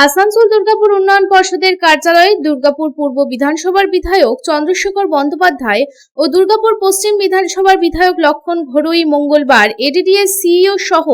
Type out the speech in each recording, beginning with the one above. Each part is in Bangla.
আসানসোল দুর্গাপুর উন্নয়ন পর্ষদের কার্যালয়ে দুর্গাপুর পূর্ব বিধানসভার বিধায়ক চন্দ্রশেখর বন্দ্যোপাধ্যায় ও দুর্গাপুর পশ্চিম বিধানসভার বিধায়ক লক্ষণ ঘড়ুই মঙ্গলবার এডিডিএ সিইও সহ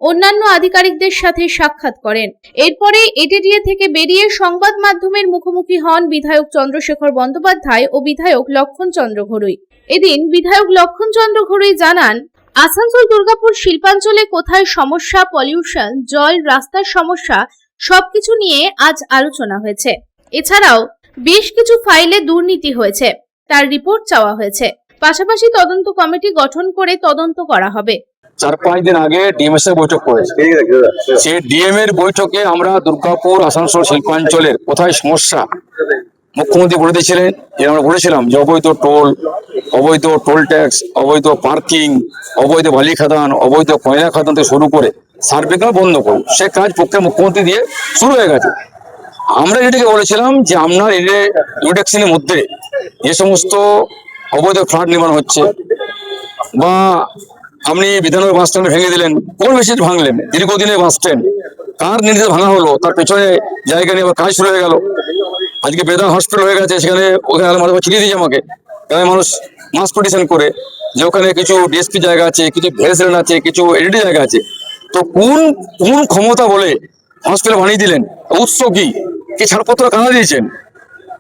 অন্যান্য আধিকারিকদের সাথে সাক্ষাৎ করেন। এরপরে এডিডিএ থেকে বেরিয়ে সংবাদ মাধ্যমের মুখোমুখি হন বিধায়ক চন্দ্রশেখর বন্দ্যোপাধ্যায় ও বিধায়ক লক্ষণ চন্দ্র ঘড়ুই। এদিন বিধায়ক লক্ষণ চন্দ্র ঘড়ুই জানান, আসানসোল দুর্গাপুর শিল্পাঞ্চলে কোথায় সমস্যা, পলিউশন, জল, রাস্তার সমস্যা সবকিছু নিয়ে আজ আলোচনা হয়েছে। এছাড়াও বেশ কিছু ফাইলে দুর্নীতি হয়েছে, তার রিপোর্ট চাওয়া হয়েছে। পাশাপাশি তদন্ত কমিটি গঠন করে তদন্ত করা হবে। 4-5 দিন আগে ডিএমএস এর বৈঠক করেছে। সেই ডিএম এর বৈঠকে আমরা দুর্গাপুর আসানসোল শিল্পাঞ্চলের কোথায় সমস্যা মুখ্যমন্ত্রী বলে দিয়েছিলেন। আমরা বলেছিলাম যে অবৈধ টোল ট্যাক্স, অবৈধ পার্কিং, অবৈধ বালি খাদান, অবৈধ কয়লা খাদান থেকে শুরু করে সার্ভে বন্ধ করুন। সে কাজ পক্ষে মুখ্যমন্ত্রী দিয়ে শুরু হয়ে গেছে। আমরা এটাকে বলেছিলাম যে আপনার রিডাকশনের মধ্যে যে সমস্ত অবৈধ ফ্ল্যাট নির্মাণ হচ্ছে, বা আপনি বিধাননগর বাস স্ট্যান্ড ভেঙে দিলেন, কোন বেশি ভাঙলেন, দীর্ঘদিনের বাস স্ট্যান্ড কার নির্দেশে ভাঙা হলো, তার পেছনে জায়গা নিয়ে আবার কাজ শুরু হয়ে গেল। আজকে বেদান হসপিটাল হয়ে গেছে, সেখানে ওখানে মানুষ চিনিয়ে দিয়েছে আমাকে, তাই মানুষ মাস পিটিশন করে যে ওখানে কিছু ডিএসপি জায়গা আছে, কিছু ভেরিসেন আছে, কিছু এডিডি জায়গা আছে। তো কোন ক্ষমতা বলে হসপিটাল বানিয়ে দিলেন? উৎস কি ছাড়পত্র কানা দিয়েছেন?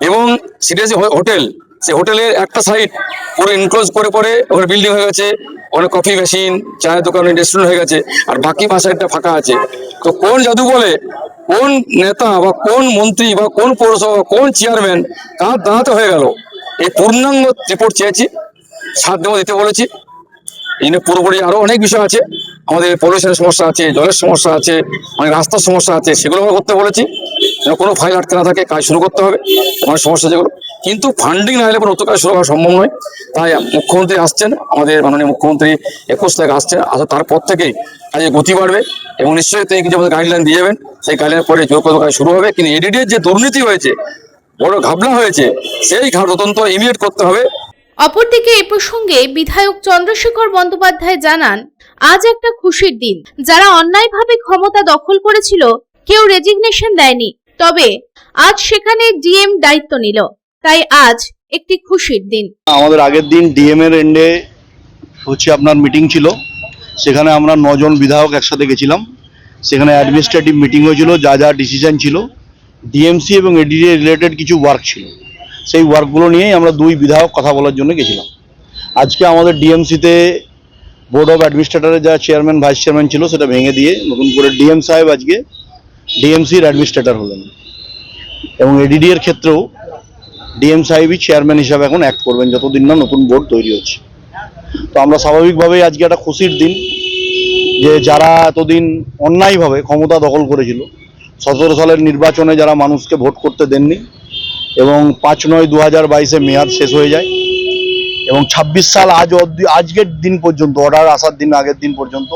এবং সেটা যে হোটেল, সেই হোটেলের একটা সাইড পুরো ইনক্লোজ করে পরে ওখানে বিল্ডিং হয়ে গেছে, অনেক কফি মেশিন, চায়ের দোকান, রেস্টুরেন্ট হয়ে গেছে, আর বাকি সাইডটা ফাঁকা আছে। তো কোন জাদু বলে কোন নেতা বা কোন মন্ত্রী বা কোন পৌরসভা কোন চেয়ারম্যান কার দাঁড়াতে হয়ে গেল? এই পূর্ণাঙ্গ রিপোর্ট চেয়েছি, 7 দিন দিতে বলেছি। এই নিয়ে পুরোপুরি আরো অনেক বিষয় আছে, আমাদের পলিউশনের সমস্যা আছে, জলের সমস্যা আছে, অনেক রাস্তার সমস্যা আছে, সেগুলো আমরা করতে বলেছি। কোনো ফাইল আটকে না থাকে, কাজ শুরু করতে হবে অনেক সমস্যা যেগুলো। কিন্তু ফান্ডিং না হলে কোনো নতুন কাজ শুরু করা সম্ভব নয়। তাই মুখ্যমন্ত্রী আসছেন, আমাদের মাননীয় মুখ্যমন্ত্রী 21 তারিখ আসছেন, তারপর থেকেই কাজে গতি বাড়বে এবং নিশ্চয়ই তিনি কিছু আমাদের গাইডলাইন দিয়ে যাবেন। সেই গাইডলাইনের পরে জোর করে কাজ শুরু হবে। কিন্তু এডিডিএর যে দুর্নীতি হয়েছে, বড় ঘাবলা হয়েছে, সেই তদন্ত ইমিডিয়েট করতে হবে। অপরদিকে এ প্রসঙ্গে বিধায়ক চন্দ্রশেখর বন্দ্যোপাধ্যায় জানান, আজ একটা খুশির দিন। যারা অন্যায়ভাবে ক্ষমতা দখল করেছিল কেউ রেজিগনেশন দেয়নি, তবে আজ সেখানে ডিএম দায়িত্ব নিল, তাই আজ একটি খুশির দিন। আমাদের আগের দিন ডিএম এর এন্ডে আপনার মিটিং ছিল, সেখানে আমরা 9 জন বিধায়ক একসাথে গেছিলাম। সেখানে অ্যাডমিনিস্ট্রেটিভ মিটিং হয়েছিল, যা ডিসিশন ছিল, ডিএমসি এবং এডিডি রিলেটেড কিছু ওয়ার্ক ছিল, সেই ওয়ার্কগুলো নিয়েই আমরা 2 বিধায়ক কথা বলার জন্য গেছিলাম। আজকে আমাদের ডিএমসিতে বোর্ড অফ অ্যাডমিনিস্ট্রেটরের যা চেয়ারম্যান ভাইস চেয়ারম্যান ছিল সেটা ভেঙে দিয়ে নতুন করে ডিএম সাহেব আজকে ডিএমসির অ্যাডমিনিস্ট্রেটর হলেন, এবং এডিডি এর ক্ষেত্রেও ডিএম সাহেবই চেয়ারম্যান হিসাবে এখন অ্যাক্ট করবেন যতদিন না নতুন বোর্ড তৈরি হচ্ছে। তো আমরা স্বাভাবিকভাবেই আজকে একটা খুশির দিন, যে যারা এতদিন অন্যায়ভাবে ক্ষমতা দখল করেছিল, 17 সালের নির্বাচনে যারা মানুষকে ভোট করতে দেননি, এবং 5/9/2022 মেয়াদ শেষ হয়ে যায়, এবং 26 সাল আজকের দিন পর্যন্ত, অর্ডার আসার দিন আগের দিন পর্যন্ত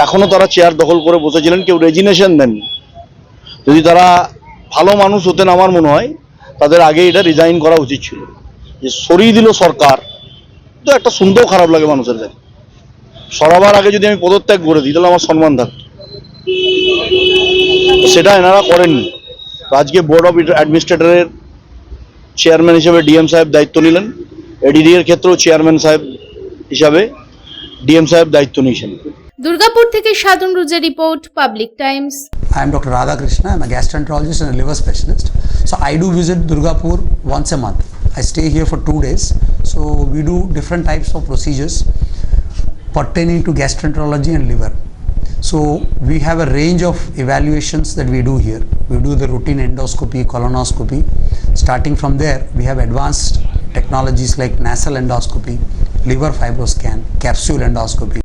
এখনো তারা চেয়ার দখল করে বসেছিলেন, কেউ রেজিগনেশন দেননি। যদি তারা ভালো মানুষ হতেন, আমার মনে হয় তাদের আগে এটা রিজাইন করা উচিত ছিল। যে সরিয়ে দিল সরকার, তো একটা শুনতেও খারাপ লাগে মানুষের কাছে। সরাবার আগে যদি আমি পদত্যাগ করে দিই তাহলে আমার সম্মান থাকতো, সেটা এনারা করেননি। আজকে বোর্ড অফ অ্যাডমিনিস্ট্রেটরের চেয়ারম্যান হিসেবে ডিএম সাহেব দায়িত্ব নিলেন, এডিডি এর ক্ষেত্রেও চেয়ারম্যান সাহেব হিসাবে ডিএম সাহেব দায়িত্ব নিয়েছেন। দুর্গাপুর থেকে সাধন রুজের report, public times. I am Dr. Radha Krishna. I am a gastroenterologist and a liver specialist. So I do visit Durgapur once a month. I stay here for 2 days. So we do different types of procedures pertaining to gastroenterology and liver. So we have a range of evaluations that we do here. We do the routine endoscopy, colonoscopy. Starting from there, we have advanced technologies like nasal endoscopy, liver fibroscan, capsule endoscopy.